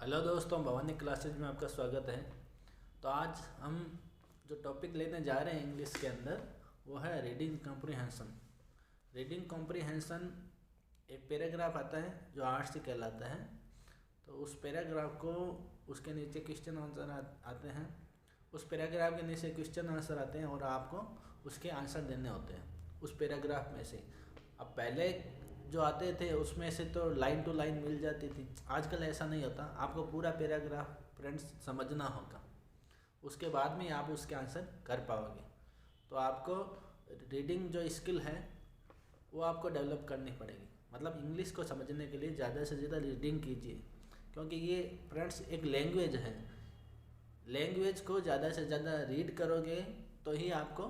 Hello दोस्तों, Bhavani classes में आपका स्वागत है। तो आज हम जो टॉपिक लेने जा रहे हैं इंग्लिश के अंदर वो है रीडिंग कॉम्प्रिहेंशन। रीडिंग कॉम्प्रिहेंशन एक पैराग्राफ आता है जो आर्ट से कहलाता है। तो उस पैराग्राफ को उसके नीचे क्वेश्चन आंसर आते हैं। उस पैराग्राफ के नीचे क्वेश्चन आंसर आते हैं और आपको उसके आंसर देने होते हैं उस पैराग्राफ में से। अब पहले जो आते थे उसमें से तो लाइन टू लाइन मिल जाती थी। आजकल ऐसा नहीं होता, आपको पूरा पैराग्राफ फ्रेंड्स समझना होगा, उसके बाद में आप उसके आंसर कर पाओगे। तो आपको रीडिंग जो स्किल है वो आपको डेवलप करनी पड़ेगी। मतलब इंग्लिश को समझने के लिए ज़्यादा से ज़्यादा रीडिंग कीजिए, क्योंकि ये फ्रेंड्स एक लैंग्वेज है। लैंग्वेज को ज़्यादा से ज़्यादा रीड करोगे तो ही आपको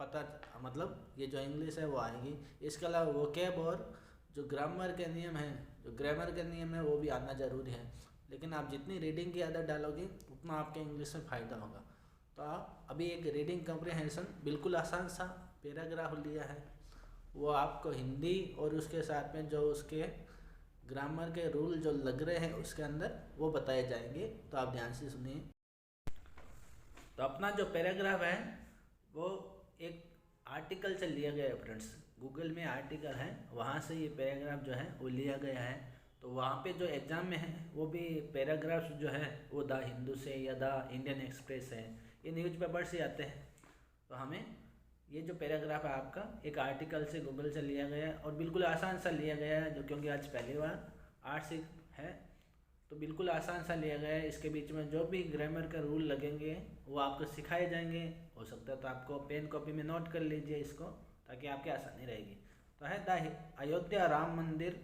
पता, मतलब ये जो इंग्लिश है वो आएगी। इसके अलावा वोकैब और जो ग्रामर के नियम हैं, जो ग्रामर के नियम है वो भी आना ज़रूरी है। लेकिन आप जितनी रीडिंग की आदत डालोगे उतना आपके इंग्लिश में फ़ायदा होगा। तो आप अभी एक रीडिंग कॉम्प्रिहेंशन बिल्कुल आसान सा पैराग्राफ लिया है, वो आपको हिंदी और उसके साथ में जो उसके ग्रामर के रूल जो लग रहे हैं उसके अंदर वो बताए जाएंगे। तो आप ध्यान से सुनिए। तो अपना जो पैराग्राफ है वो एक आर्टिकल से लिया गया है फ्रेंड्स। गूगल में आर्टिकल है, वहाँ से ये पैराग्राफ जो है वो लिया गया है। तो वहाँ पे जो एग्ज़ाम में है वो भी पैराग्राफ्स जो है वो द हिंदू से या द इंडियन एक्सप्रेस है, ये न्यूज़पेपर से आते हैं। तो हमें ये जो पैराग्राफ है आपका एक आर्टिकल से गूगल से लिया गया है और बिल्कुल आसान सा लिया गया है, जो क्योंकि आज पहली बार आर्ट से है तो बिल्कुल आसान सा लिया गया है। इसके बीच में जो भी ग्रामर का रूल लगेंगे वो आपको सिखाए जाएंगे। हो सकता है तो आपको पेन कॉपी में नोट कर लीजिए इसको, ताकि आपकी आसानी रहेगी। तो है the Ayodhya Ram Mandir,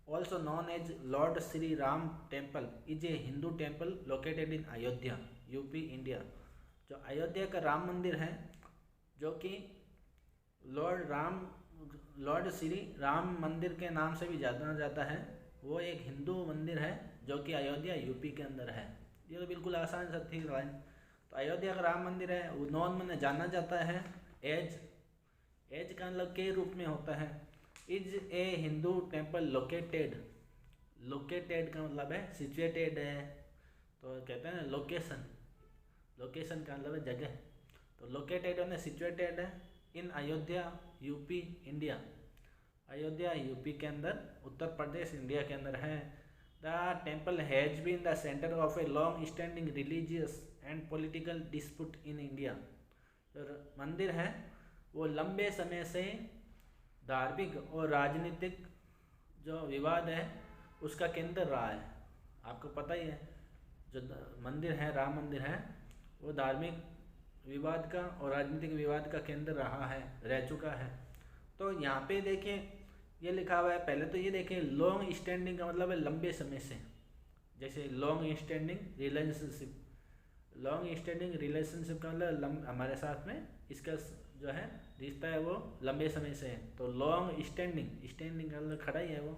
also known as lord Shri Ram temple, is a Hindu temple located in Ayodhya, UP, India. जो अयोध्या का राम मंदिर है, जो कि लॉर्ड श्री राम मंदिर के नाम से भी जाना जाता है, वो एक हिंदू मंदिर है जो कि अयोध्या यूपी के अंदर है। ये तो बिल्कुल आसान सा थी लाइन। तो अयोध्या का राम मंदिर है वो नॉन में जाना जाता है एज, एज का मतलब के रूप में होता है। Is a Hindu temple located, located का मतलब है सिचुएटेड है। तो कहते हैं ना लोकेशन, लोकेशन का मतलब है जगह। तो लोकेटेड है, सिचुएटेड है in Ayodhya, UP, India. Ayodhya UP के अंदर, उत्तर प्रदेश इंडिया के अंदर है। The temple has been the centre of a long standing religious and political dispute in India. जो मंदिर है वो लंबे समय से धार्मिक और राजनीतिक जो विवाद है उसका केंद्र रहा है। आपको पता ही है, जो मंदिर है राम मंदिर है वो धार्मिक विवाद का और राजनीतिक विवाद का केंद्र रहा है, रह चुका है। तो यहाँ पे देखें ये लिखा हुआ है, पहले तो ये देखें लॉन्ग स्टैंडिंग का मतलब है लंबे समय से। जैसे long standing relationship, long standing relationship का मतलब हमारे साथ में इसका जो है रिश्ता है वो लंबे समय से है। तो लॉन्ग स्टैंडिंग, स्टैंडिंग का मतलब खड़ा ही है, वो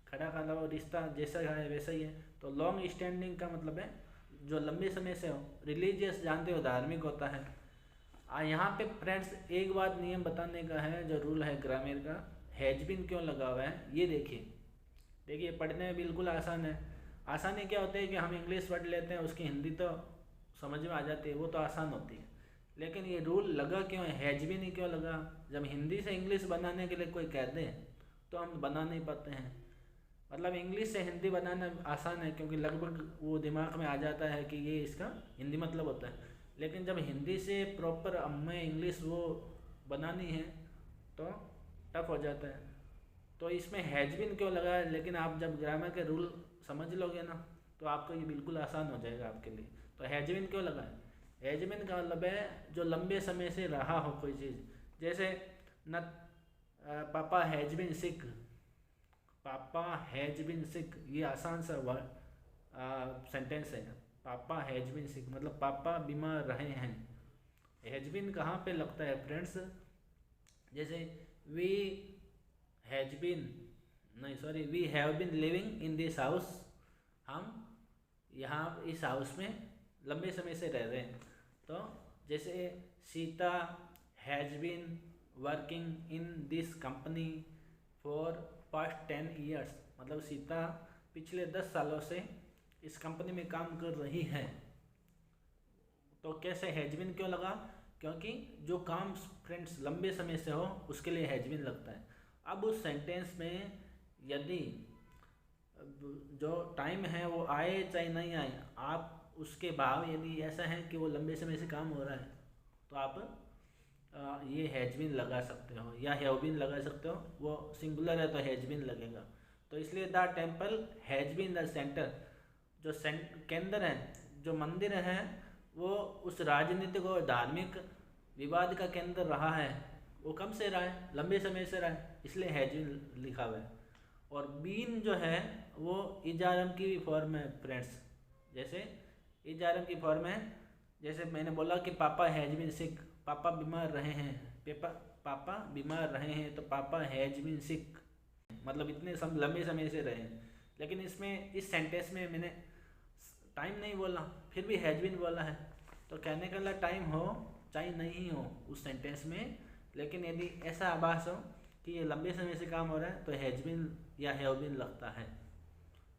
खड़ा का मतलब रिश्ता जैसा है वैसा ही है। तो लॉन्ग स्टैंडिंग का मतलब है जो लंबे समय से हो। रिलीजियस जानते हो धार्मिक होता है। यहाँ पे फ्रेंड्स एक बात नियम बताने का है, जो रूल है ग्रामर का, हैज बीन क्यों लगा हुआ है ये देखिए। देखिए पढ़ने में बिल्कुल आसान है। आसानी क्या होती है कि हम इंग्लिश पढ़ लेते हैं, उसकी हिंदी तो समझ में आ जाती है, वो तो आसान होती है। लेकिन ये रूल लगा क्यों है, हैज बीन ही क्यों लगा? जब हिंदी से इंग्लिश बनाने के लिए कोई कह दे तो हम बना नहीं पाते हैं। मतलब इंग्लिश से हिंदी बनाना आसान है, क्योंकि लगभग वो दिमाग में आ जाता है कि ये इसका हिंदी मतलब होता है। लेकिन जब हिंदी से प्रॉपर हमें इंग्लिश वो बनानी है तो टफ हो जाता है। तो इसमें हैज बीन क्यों लगा है, लेकिन आप जब ग्रामर के रूल समझ लोगे ना तो आपको ये बिल्कुल आसान हो जाएगा आपके लिए। तो हैज बीन क्यों लगा है? हैज बीन का मतलब है जो लंबे समय से रहा हो कोई चीज़। जैसे न पापा हैज बीन सिक, पापा हैज बीन सिक, ये आसान सा सेंटेंस है। पापा हैज बीन सिक मतलब पापा बीमार रहे हैं। हैज बीन कहाँ पे लगता है फ्रेंड्स? जैसे वी हैज बीन, नहीं sorry, we have been living in this house, हम यहाँ इस हाउस में लंबे समय से रह रहे हैं। तो जैसे Sita has been working in this company for past 10 years, मतलब सीता पिछले 10 सालों से इस कंपनी में काम कर रही है। तो कैसे हैजबिन क्यों लगा? क्योंकि जो काम फ्रेंड्स लंबे समय से हो उसके लिए हैजबिन लगता है। अब उस सेंटेंस में यदि जो टाइम है वो आए चाहे नहीं आए, आप उसके भाव यदि ऐसा है कि वो लंबे समय से काम हो रहा है तो आप ये हैजबिन लगा सकते हो या हैवबिन लगा सकते हो। वो सिंगुलर है तो हैजबिन लगेगा। तो इसलिए the temple has been the centre, जो केंद्र है, जो मंदिर है, वो उस राजनीतिक और धार्मिक विवाद का केंद्र रहा है। वो कब से रहा है? लंबे समय से रहा है, इसलिए हैजबिन लिखा हुआ है। और बीन जो है वो इजारम की फॉर्म है फ्रेंड्स। जैसे इजारम की फॉर्म है, जैसे मैंने बोला कि पापा हैज बीन सिक, पापा बीमार रहे हैं, पापा बीमार रहे हैं, तो पापा हैज बीन सिक मतलब इतने लंबे समय से रहे हैं। लेकिन इसमें इस सेंटेंस में मैंने टाइम नहीं बोला, फिर भी हैज बीन बोला है। तो कहने का टाइम हो चाहे नहीं हो उस सेंटेंस में, लेकिन यदि ऐसा आभास हो कि ये लंबे समय से काम हो रहा है तो हैज बीन या हैव बीन लगता है।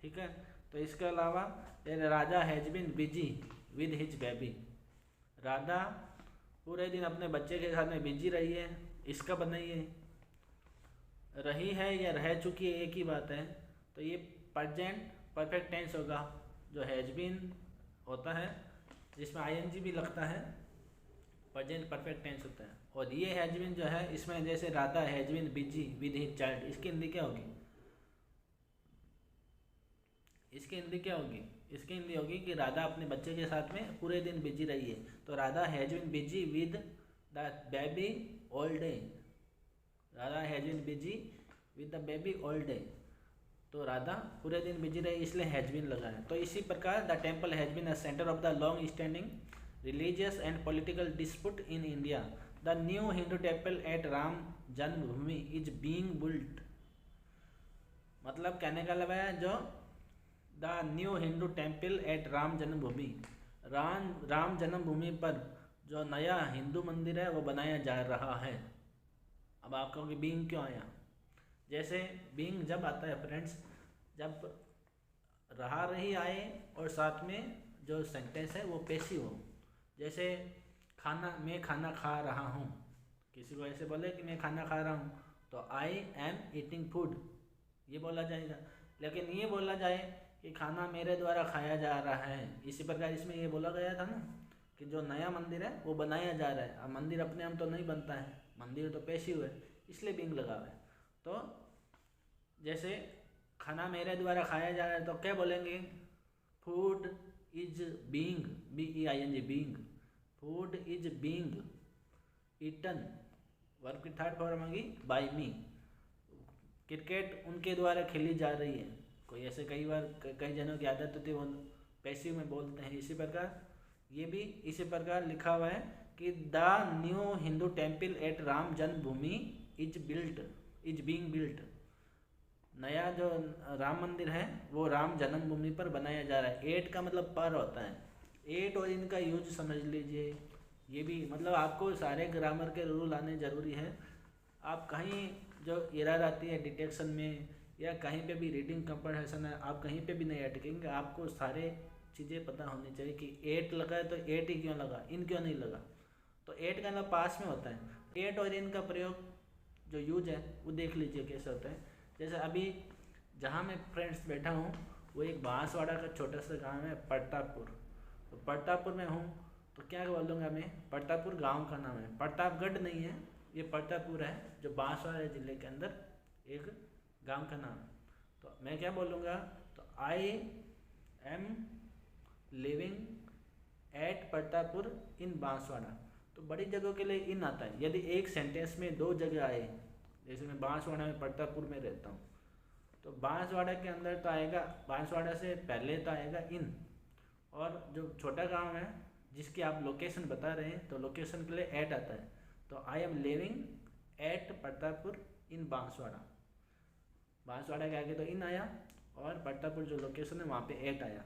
ठीक है। तो इसके अलावा Raja has been busy with his baby. Radha पूरे दिन अपने बच्चे के साथ में बिजी रही है। इसका बनाइए, रही है या रह चुकी है एक ही बात है। तो ये प्रेजेंट परफेक्ट टेंस होगा, जो हैज बीन होता है जिसमें आईएनजी भी लगता है, प्रेजेंट परफेक्ट टेंस होता है। और ये हैज बीन जो है इसमें जैसे Radha has been busy with his child, इसकी हिंदी क्या होगी? इसकी हिंदी क्या होगी? इसकी हिंदी होगी कि राधा अपने बच्चे के साथ में पूरे दिन बिजी रही है। तो Radha has been busy with the baby all day. Radha has been busy with the baby all day. तो राधा पूरे दिन बिजी रही इसलिए हैज बीन लगा है। तो इसी प्रकार the temple has been a centre of the long standing religious and political dispute in India. The new Hindu temple at Ram Janmabhoomi is being built. मतलब कहने का लगा है जो the new Hindu temple at Ram जन्मभूमि, राम जन्मभूमि पर जो नया हिंदू मंदिर है वो बनाया जा रहा है। अब आप कहोगे बीइंग क्यों आया? जैसे बीइंग जब आता है फ्रेंड्स, जब रहा रही आए और साथ में जो सेंटेंस है वो पैसिव हो। जैसे खाना, मैं खाना खा रहा हूँ, किसी को ऐसे बोले कि मैं खाना खा रहा हूँ तो आई एम ईटिंग फूड, ये बोला जाएगा। लेकिन ये बोला जाए कि खाना मेरे द्वारा खाया जा रहा है, इसी प्रकार इसमें ये बोला गया था ना कि जो नया मंदिर है वो बनाया जा रहा है। अब मंदिर अपने आप तो नहीं बनता है, मंदिर तो पैसिव है, इसलिए बीइंग लगा हुआ है। तो जैसे खाना मेरे द्वारा खाया जा रहा है तो क्या बोलेंगे? Food is being, BEING being, food is being eaten, verb की थर्ड फॉर्म होगी बाय मी। क्रिकेट उनके द्वारा खेली जा रही है। कोई ऐसे कई बार कई जनों की आदत होती है वो पैसिव में बोलते हैं। इसी प्रकार ये भी इसी प्रकार लिखा हुआ है कि the new Hindu temple at Ram Janmabhoomi is being built. नया जो राम मंदिर है वो राम जन्मभूमि पर बनाया जा रहा है। एट का मतलब पर होता है, एट और इनका यूज समझ लीजिए। ये भी मतलब आपको सारे ग्रामर के रूल आने ज़रूरी है। आप कहीं जो एरर आती है डिटेक्शन में या कहीं पे भी रीडिंग कंप्रहेंशन है, आप कहीं पे भी नहीं अटकेंगे। आपको सारे चीज़ें पता होनी चाहिए कि एट लगा है तो एट ही क्यों लगा, इन क्यों नहीं लगा। तो एट का मतलब पास में होता है। एट और इन का प्रयोग जो यूज है वो देख लीजिए कैसे होता है। जैसे अभी जहाँ मैं फ्रेंड्स बैठा हूँ वो एक बांसवाड़ा का छोटा सा गांव है प्रतापपुर। तो प्रतापपुर में हूँ तो क्या बोलूँगा मैं, प्रतापपुर गांव का नाम है, प्रतापगढ़ नहीं है, ये प्रतापपुर है जो बांसवाड़ा जिले के अंदर एक गांव का नाम है। तो मैं क्या बोलूँगा, तो I am living at Pratappur in Banswara. तो बड़ी जगहों के लिए इन आता है। यदि एक सेंटेंस में दो जगह आए, जैसे मैं बांसवाड़ा में प्रतापपुर में रहता हूँ, तो बांसवाड़ा के अंदर तो आएगा, बांसवाड़ा से पहले तो आएगा इन, और जो छोटा गांव है जिसकी आप लोकेशन बता रहे हैं तो लोकेशन के लिए एट आता है। तो I am living at Pratappur in Banswara. Banswara के आगे तो इन आया और प्रतापपुर जो लोकेशन है वहाँ पे एट आया।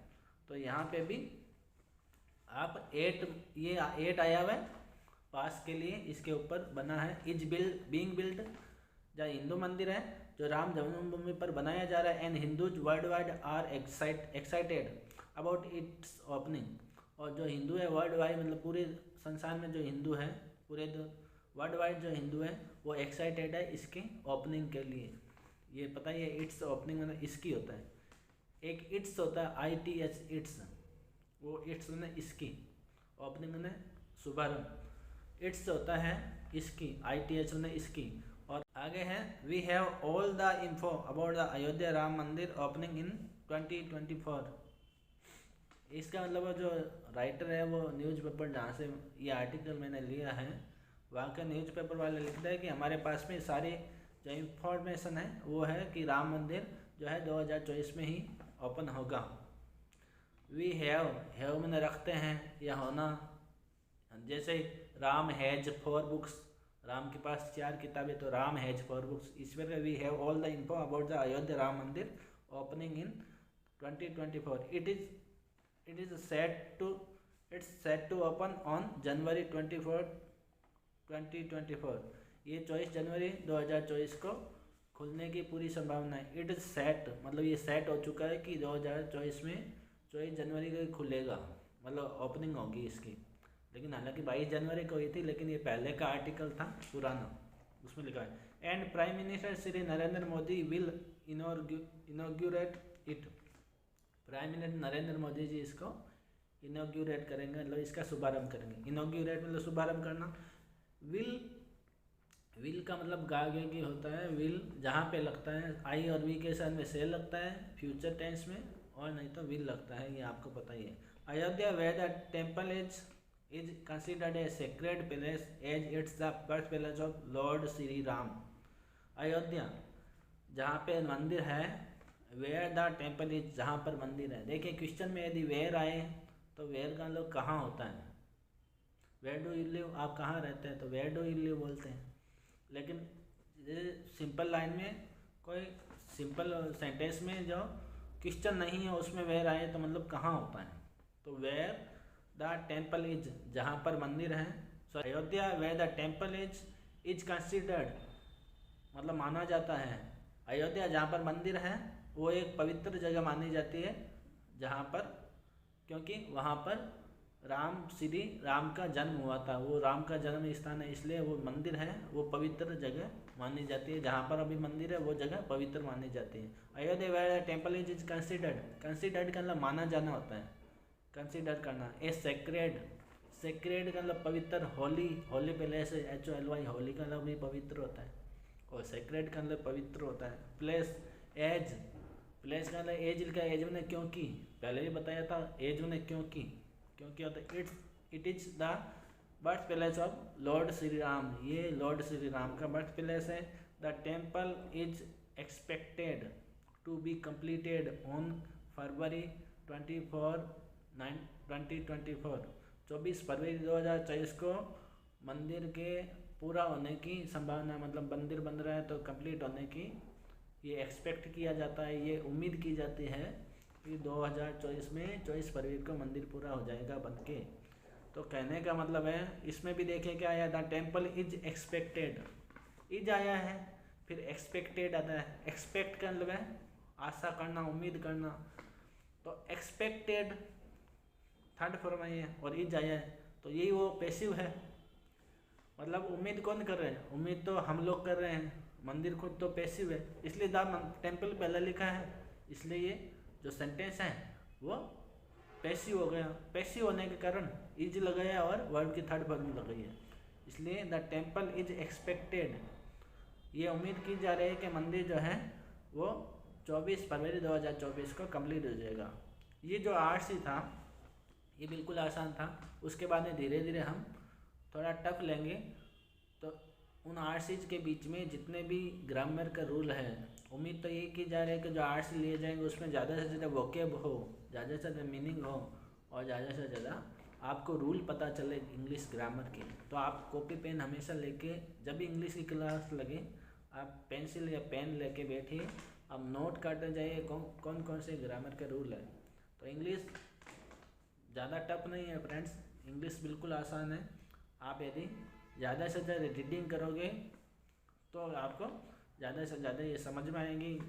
तो यहाँ पे भी आप एट, ये एट आया हुआ है पास के लिए, इसके ऊपर बना है इज बीइंग बिल्ट। जहाँ हिंदू मंदिर है जो राम जन्मभूमि पर बनाया जा रहा है and Hindus worldwide are excited. About it's opening. और जो हिंदू है वर्ल्ड वाइड, मतलब पूरे संसार में जो हिंदू है, पूरे वर्ल्ड वाइड जो हिंदू है वो एक्साइटेड है इसके ओपनिंग के लिए। ये पता ही है, इट्स ओपनिंग मतलब इसकी होता है। एक इट्स होता है ITS इट्स, वो इट्स मतलब इसकी, ओपनिंग मतलब शुभारंभ। इट्स होता है इसकी, ITH मतलब इसकी। और आगे है we have all the info about the Ayodhya Ram Mandir opening in 2024। इसका मतलब जो राइटर है वो न्यूज़पेपर जहाँ से ये आर्टिकल मैंने लिया है वहाँ का न्यूज़पेपर वाले लिखता है कि हमारे पास में सारी जो इंफॉर्मेशन है वो है कि राम मंदिर जो है 2024 में ही ओपन होगा। वी हैव मैंने रखते हैं या होना, जैसे राम हैज 4 बुक्स, राम के पास 4 किताबें, तो राम हैज 4 बुक्स। इस पर we have all the info about the Ayodhya Ram Mandir opening in 2024। It is set to open on January 24, 2024। ये 24 जनवरी 2024 को खुलने की पूरी संभावना है। इट इज सेट मतलब ये सेट हो चुका है कि 2024 में 24 जनवरी को खुलेगा, मतलब ओपनिंग होगी इसकी। लेकिन हालांकि 22 जनवरी को हुई थी, लेकिन ये पहले का आर्टिकल था पुराना, उसमें लिखा है and prime minister Shri Narendra Modi will inaugurate it. Prime minister Narendra Modi ji इसको इनॉग्यूरेट करेंगे, मतलब इसका शुभारंभ करेंगे। इनॉग्यूरेट मतलब शुभारंभ करना। विल का मतलब गागे की होता है, विल जहाँ पे लगता है आई और वी के साथ में से लगता है फ्यूचर टेंस में, और नहीं तो विल लगता है, ये आपको पता ही है। Ayodhya where the temple is considered a sacred palace as it's the birth palace of lord Shri Ram. Ayodhya जहाँ पे मंदिर है, वेयर द टेम्पल इज जहाँ पर मंदिर है। देखिए क्वेश्चन में यदि वेयर आए तो वेयर का लोग कहाँ होता है, वेयर डू यू लिव, आप कहाँ रहते हैं तो वेयर डू यू लिव बोलते हैं। लेकिन सिंपल लाइन में, कोई सिंपल सेंटेंस में जो क्वेश्चन नहीं है उसमें वेयर आए तो मतलब कहाँ होता है, तो वेयर द टेम्पल इज जहाँ पर मंदिर है। So Ayodhya where the temple is considered मतलब माना जाता है। अयोध्या जहाँ पर मंदिर है वो एक पवित्र जगह मानी जाती है, जहाँ पर क्योंकि वहाँ पर श्री राम का जन्म हुआ था, वो राम का जन्म स्थान है, इसलिए वो मंदिर है वो पवित्र जगह मानी जाती है। जहाँ पर अभी मंदिर है वो जगह पवित्र मानी जाती है। Ayodhya where temple is considered का मतलब माना जाना होता है, कंसिडर करना। ए सेक्रेड का मतलब पवित्र, होली पैलेस HOLY, होली का मतलब भी पवित्र होता है, और सेक्रेड का मतलब पवित्र होता है। प्लेस का मतलब एज लिखा है, एज में क्योंकि, पहले भी बताया था एज में क्योंकि होता है। It is the birth palace of lord Shri Ram, ये लॉर्ड श्री राम का बर्थ पैलेस है। The temple is expected to be completed on February 24, 2024। 24 फरवरी 2024 को मंदिर के पूरा होने की संभावना, मतलब मंदिर बन रहा है तो कंप्लीट होने की ये एक्सपेक्ट किया जाता है, ये उम्मीद की जाती है कि 2024 में 24 फरवरी को मंदिर पूरा हो जाएगा बन के। तो कहने का मतलब है, इसमें भी देखें क्या आया, the temple is expected, is आया है, फिर एक्सपेक्टेड आता है। एक्सपेक्ट का मतलब है आशा करना, उम्मीद करना, तो एक्सपेक्टेड थर्ड फॉर्म आई है, और इज आया है तो यही वो पैसिव है, मतलब उम्मीद कौन कर रहे हैं, उम्मीद तो हम लोग कर रहे हैं, मंदिर खुद तो पैसिव है, इसलिए द टेम्पल पहले लिखा है, इसलिए ये जो सेंटेंस है वो पैसिव हो गया। पैसिव होने के कारण इज लगाया और वर्ब की थर्ड फॉर्म लगाई है, इसलिए द टेम्पल इज एक्सपेक्टेड, ये उम्मीद की जा रही है कि मंदिर जो है वो 24 फरवरी 2024 को कंप्लीट हो जाएगा। ये जो RC था ये बिल्कुल आसान था, उसके बाद में धीरे धीरे हम थोड़ा टफ लेंगे। तो उन RCs के बीच में जितने भी ग्रामर का रूल है, उम्मीद तो ये की जा रही है कि जो RC लिए जाएंगे उसमें ज़्यादा से ज़्यादा वोकेब हो, ज़्यादा से ज़्यादा मीनिंग हो, और ज़्यादा से ज़्यादा आपको रूल पता चले इंग्लिश ग्रामर के। तो आप कॉपी पेन हमेशा लेके, जब भी इंग्लिश की क्लास लगे आप पेंसिल या पेन लेके बैठिए, आप नोट करते जाइए कौन कौन से ग्रामर के रूल है। तो इंग्लिश ज़्यादा टफ नहीं है फ्रेंड्स, इंग्लिश बिल्कुल आसान है। आप यदि ज़्यादा से ज़्यादा रीडिंग करोगे तो आपको ज़्यादा से ज़्यादा ये समझ में आएंगी।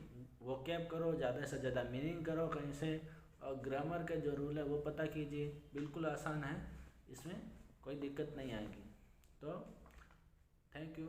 वोकैब करो, ज़्यादा से ज़्यादा मीनिंग करो कहीं से, और ग्रामर के जो रूल है वो पता कीजिए, बिल्कुल आसान है, इसमें कोई दिक्कत नहीं आएगी। तो थैंक यू।